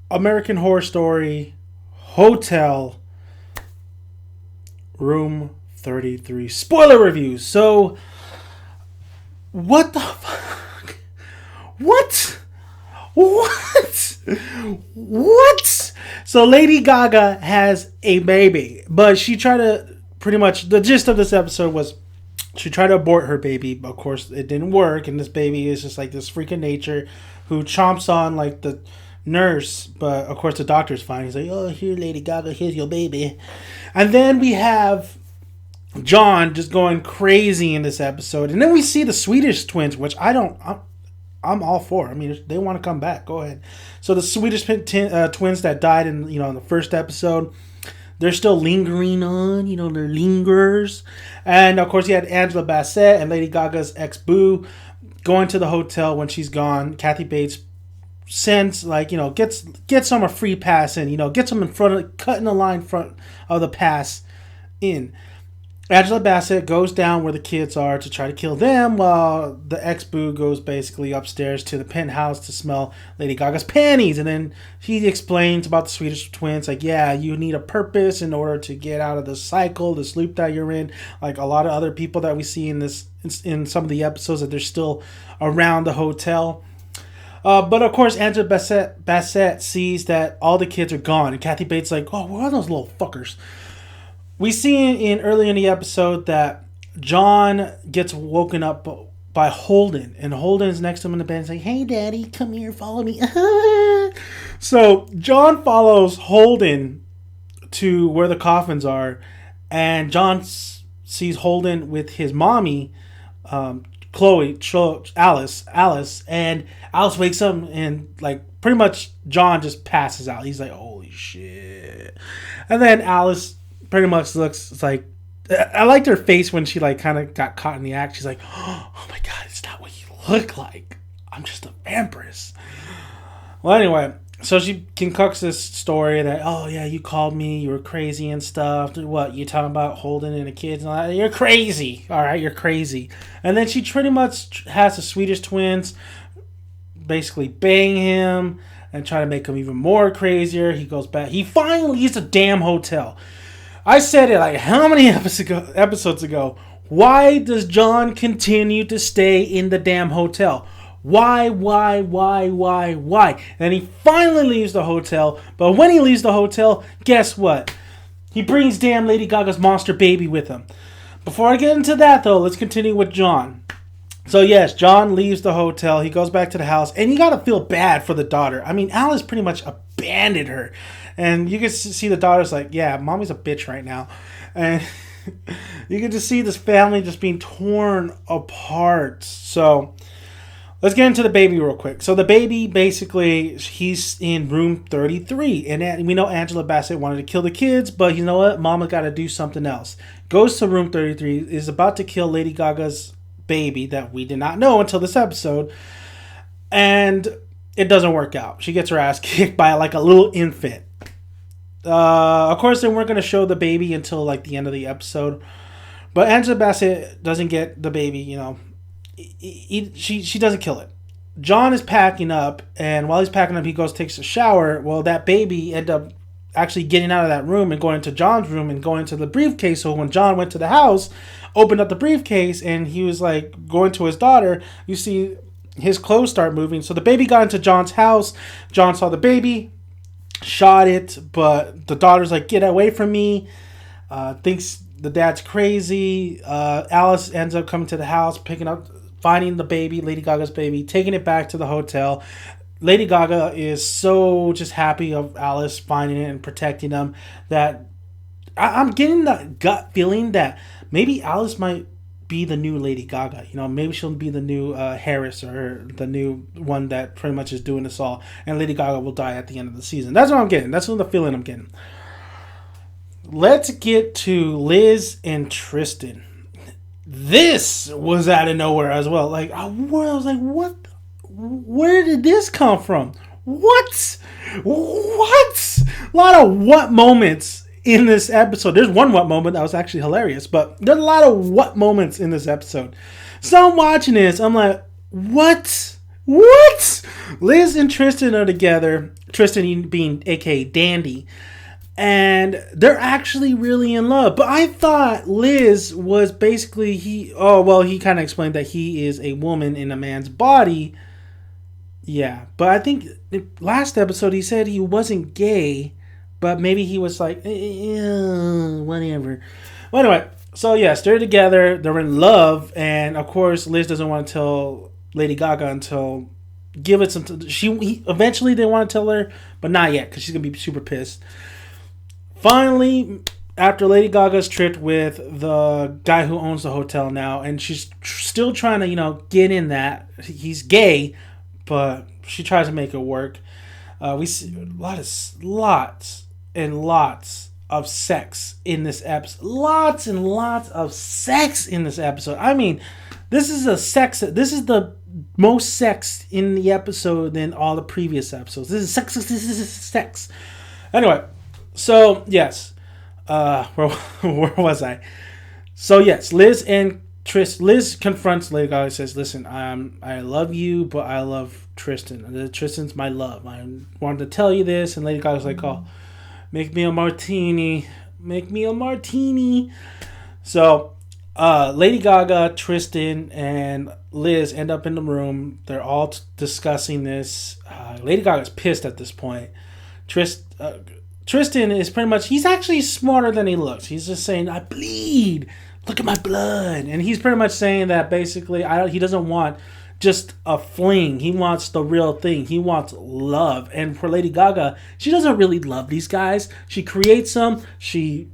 American Horror Story Hotel Room 33 spoiler reviews. So, what the fuck? What? What? What? So Lady Gaga has a baby, but she tried to pretty much the gist of this episode was she tried to abort her baby, but of course it didn't work, and this baby is just like this freak of nature who chomps on like the nurse, but of course the doctor's fine. He's like, "Oh, here, Lady Gaga, here's your baby," and then we have John just going crazy in this episode, and then we see the Swedish twins, which I'm all for. I mean, if they want to come back, go ahead. So the Swedish twins that died in in the first episode, they're still lingering on. They're lingerers, and of course you had Angela Bassett and Lady Gaga's ex boo going to the hotel when she's gone. Kathy Bates sends gets them a free pass in. Gets them in front of cutting the line front of the pass in. Angela Bassett goes down where the kids are to try to kill them, while the ex-boo goes basically upstairs to the penthouse to smell Lady Gaga's panties. And then he explains about the Swedish twins, like, yeah, you need a purpose in order to get out of the cycle, this loop that you're in. Like a lot of other people that we see in some of the episodes, that they're still around the hotel. But of course, Angela Bassett sees that all the kids are gone, and Kathy Bates like, oh, where are those little fuckers? We see early in the episode that John gets woken up by Holden, and Holden is next to him in the bed and saying, "Hey, Daddy, come here, follow me." So John follows Holden to where the coffins are, and John sees Holden with his mommy, Alice, and Alice wakes up and like pretty much John just passes out. He's like, "Holy shit!" And then Alice pretty much looks like, I liked her face when she like kind of got caught in the act. She's like, "Oh my god, it's not what you look like. I'm just a vampiress." Well, anyway, so she concocts this story that, oh yeah, you called me, you were crazy and stuff. What, you talking about Holden and the kids and all that? You're crazy. All right, you're crazy. And then she pretty much has the Swedish twins basically bang him and try to make him even more crazier. He goes back. He finally leaves the damn hotel. I said it like how many episodes ago? Why does John continue to stay in the damn hotel? Why? And he finally leaves the hotel, but when he leaves the hotel, guess what? He brings damn Lady Gaga's monster baby with him. Before I get into that though, let's continue with John. So yes, John leaves the hotel, he goes back to the house, and you gotta feel bad for the daughter. I mean, Alice pretty much abandoned her. And you can see the daughter's like, yeah, mommy's a bitch right now. And you can just see this family just being torn apart. So let's get into the baby real quick. So the baby, basically, he's in room 33. And we know Angela Bassett wanted to kill the kids, but you know what? Mama got to do something else. Goes to room 33, is about to kill Lady Gaga's baby that we did not know until this episode. And it doesn't work out. She gets her ass kicked by like a little infant. Of course, they weren't going to show the baby until like the end of the episode. But Angela Bassett doesn't get the baby, she doesn't kill it. John is packing up, and while he's packing up, he takes a shower. Well, that baby ended up actually getting out of that room and going into John's room and going into the briefcase. So when John went to the house, opened up the briefcase, and he was like going to his daughter, you see his clothes start moving. So the baby got into John's house. John saw the baby, shot it, but the daughter's like, "Get away from me," thinks the dad's crazy. Alice ends up coming to the house, finding the baby, Lady Gaga's baby, taking it back to the hotel. Lady Gaga is so just happy of Alice finding it and protecting them that I'm getting the gut feeling that maybe Alice might be the new Lady Gaga. Maybe she'll be the new Harris, or the new one that pretty much is doing this all. And Lady Gaga will die at the end of the season. That's what I'm getting. That's the feeling I'm getting. Let's get to Liz and Tristan. This was out of nowhere as well. Like, I was like, what? Where did this come from? What? A lot of what moments in this episode. There's one what moment that was actually hilarious, but there's a lot of what moments in this episode. So I'm watching this, I'm like, what What? Liz and Tristan are together. Tristan being aka Dandy. And they're actually really in love. But I thought Liz was basically he kind of explained that he is a woman in a man's body. Yeah, but I think last episode he said he wasn't gay, but maybe he was like, whatever. Well, anyway, so yes, they're together, they're in love, and of course Liz doesn't want to tell Lady Gaga until give it some. Eventually they want to tell her, but not yet because she's gonna be super pissed. Finally, after Lady Gaga's tripped with the guy who owns the hotel now, and she's still trying to get in that he's gay, but she tries to make it work. We see lots and lots of sex in this episode. Lots and lots of sex in this episode. I mean, this is the most sex in the episode than all the previous episodes. This is sex. This is sex. Anyway, so yes, where was I? So yes, Liz confronts Lady Gaga and says, "Listen, I love you, but I love Tristan. Tristan's my love. I wanted to tell you this." And Lady Gaga's like, "Oh, make me a martini. Make me a martini." So, Lady Gaga, Tristan, and Liz end up in the room. They're all discussing this. Lady Gaga's pissed at this point. Tristan is pretty much, he's actually smarter than he looks. He's just saying, "I bleed. Look at my blood." And he's pretty much saying that basically he doesn't want just a fling. He wants the real thing. He wants love. And for Lady Gaga, she doesn't really love these guys. She creates them. She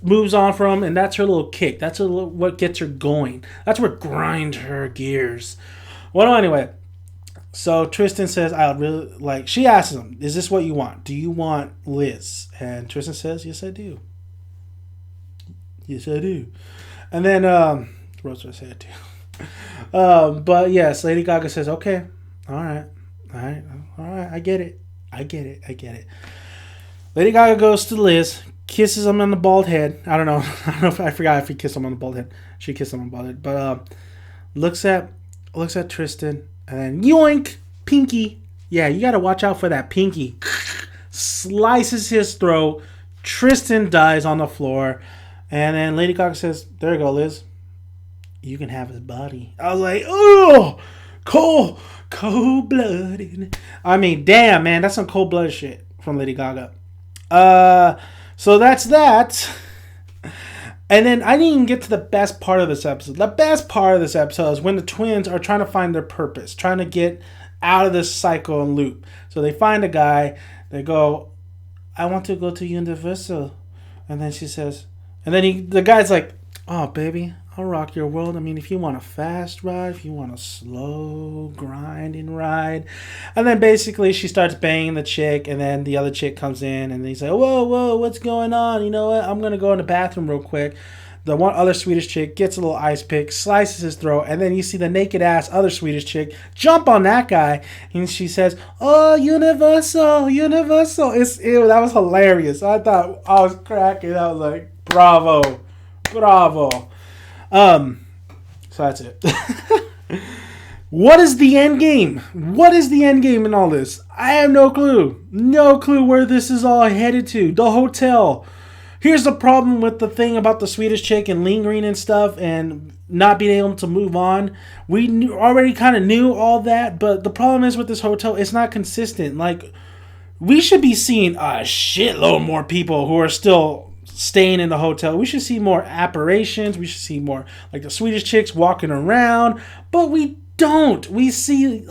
moves on from them. And that's her little kick. That's what gets her going. That's what grinds her gears. Well, anyway. So Tristan says, she asks him, "Is this what you want? Do you want Liz?" And Tristan says, "Yes, I do. Yes, I do." And then, what else did I say I do? But yes, Lady Gaga says, "Okay, all right, I get it. Lady Gaga goes to Liz, kisses him on the bald head. I don't know if I forgot if he kissed him on the bald head. She kissed him on the bald head, but looks at Tristan, and then yoink, pinky. Yeah, you gotta watch out for that pinky. Slices his throat. Tristan dies on the floor. And then Lady Gaga says, "There you go, Liz. You can have his body." I was like, oh, cold-blooded. I mean, damn, man, that's some cold-blooded shit from Lady Gaga. So that's that. And then I didn't even get to the best part of this episode. The best part of this episode is when the twins are trying to find their purpose, trying to get out of this cycle and loop. So they find a guy. They go, "I want to go to Universal." And then she says, and then the guy's like, "Oh, baby, I'll rock your world. I mean, if you want a fast ride, if you want a slow grinding ride." And then basically she starts banging the chick, and then the other chick comes in, and he's like, whoa, what's going on? You know what? I'm going to go in the bathroom real quick. The one other Swedish chick gets a little ice pick, slices his throat, and then you see the naked ass other Swedish chick jump on that guy, and she says, "Oh, Universal. That was hilarious. I thought I was cracking. I was like, bravo. So that's it. What is the end game? What is the end game in all this? I have no clue. No clue where this is all headed to. The hotel. Here's the problem with the thing about the Swedish chick and lingering and stuff and not being able to move on. We already kind of knew all that, but the problem is with this hotel, it's not consistent. Like, we should be seeing a shitload more people who are still staying in the hotel. We should see more apparitions. We should see more like the Swedish chicks walking around, but we don't. We see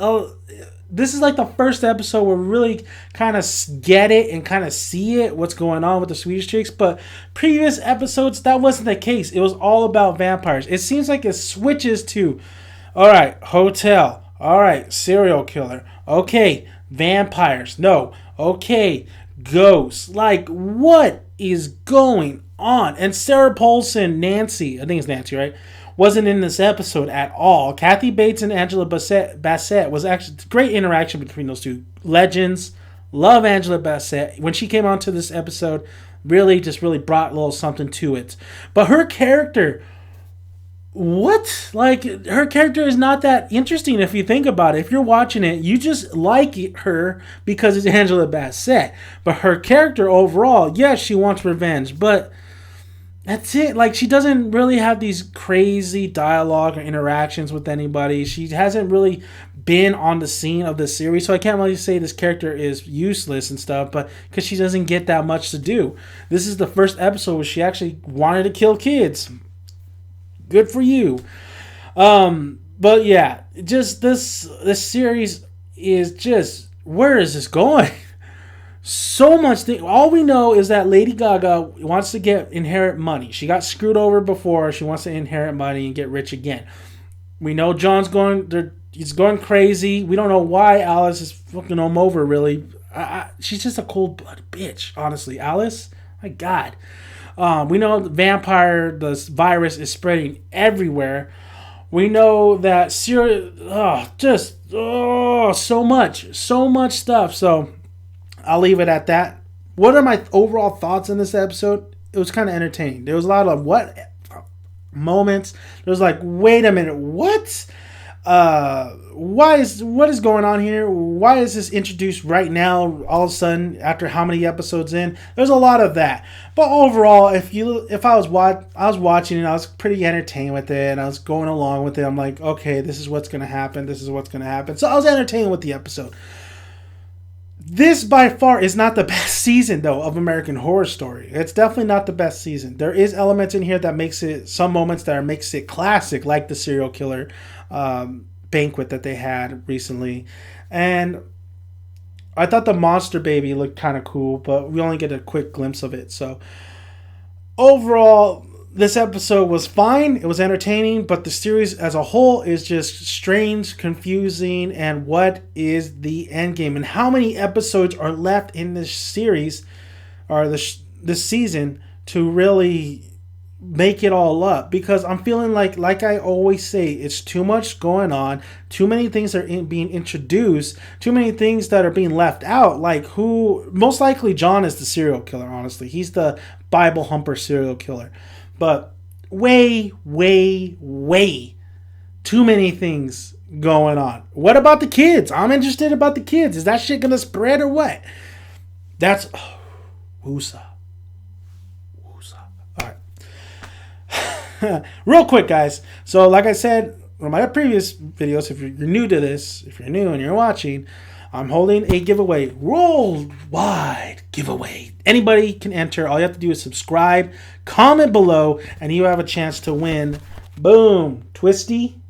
this is like the first episode where we really kind of get it and kind of see it, what's going on with the Swedish chicks. But previous episodes, that wasn't the case. It was all about vampires. It seems like it switches to, all right, hotel, all right, serial killer, okay, vampires, no, okay, ghosts. Like, what is going on? And Sarah Paulson, Nancy, I think it's Nancy, right, wasn't in this episode at all. Kathy Bates and Angela Bassett was actually great interaction between those two legends. Love Angela Bassett. When she came onto this episode, really brought a little something to it. But her character what? Like, her character is not that interesting if you think about it. If you're watching it, you just like her because it's Angela Bassett. But her character overall, yes, she wants revenge, but that's it. Like, she doesn't really have these crazy dialogue or interactions with anybody. She hasn't really been on the scene of the series, so I can't really say this character is useless and stuff, but because she doesn't get that much to do. This is the first episode where she actually wanted to kill kids. Good for you. But yeah, just this series is just, where is this going? So much thing. All we know is that Lady Gaga wants to inherit money. She got screwed over before. She wants to inherit money and get rich again. We know John's he's going crazy. We don't know why Alice is fucking him over, really. She's just a cold-blooded bitch, honestly. Alice, my God. We know the virus is spreading everywhere. We know that so much stuff. So I'll leave it at that. What are my overall thoughts on this episode? It was kind of entertaining. There was a lot of moments. There was like, wait a minute, what? What is going on here? Why is this introduced right now, all of a sudden, after how many episodes in? There's a lot of that. But overall, if I was watching it, I was pretty entertained with it, and I was going along with it. I'm like, okay, this is what's gonna happen. This is what's gonna happen. So I was entertained with the episode. This by far is not the best season though of American Horror Story. It's definitely not the best season. There is elements in here that makes it classic, like the serial killer banquet that they had recently, and I thought the monster baby looked kind of cool, but we only get a quick glimpse of it. So overall, this episode was fine. It was entertaining, but the series as a whole is just strange, confusing, and what is the end game? And how many episodes are left in this series or this season to really make it all up? Because I'm feeling like I always say, it's too much going on, too many things are being introduced, too many things that are being left out. Like, who, most likely John is the serial killer, honestly. He's the Bible humper serial killer. But way too many things going on. What about the kids? I'm interested about the kids. Is that shit gonna spread or what? That's woosah. All right. Real quick, guys. So like I said in my previous videos, if you're new to this, if you're new and you're watching, I'm holding a giveaway, worldwide giveaway. Anybody can enter. All you have to do is subscribe, comment below, and you have a chance to win. Boom. Twisty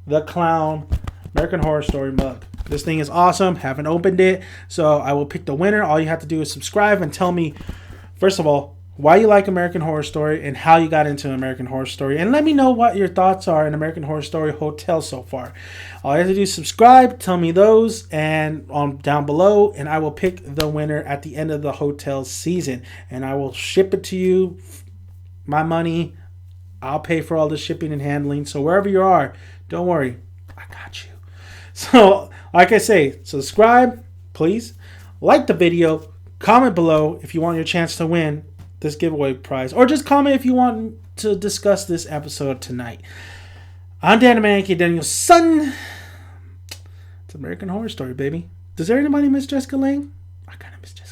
the Clown American Horror Story mug. This thing is awesome. Haven't opened it, so I will pick the winner. All you have to do is subscribe and tell me, first of all, why you like American Horror Story and how you got into American Horror Story. And let me know what your thoughts are in American Horror Story Hotel so far. All you have to do is subscribe, tell me those, and down below, and I will pick the winner at the end of the hotel season. And I will ship it to you, my money. I'll pay for all the shipping and handling. So wherever you are, don't worry, I got you. So like I say, subscribe, please. Like the video, comment below if you want your chance to win this giveaway prize, or just comment if you want to discuss this episode tonight. I'm Dan Mankey, Daniel's son. It's American Horror Story, baby. Does anybody miss Jessica Lange? I kind of miss Jessica.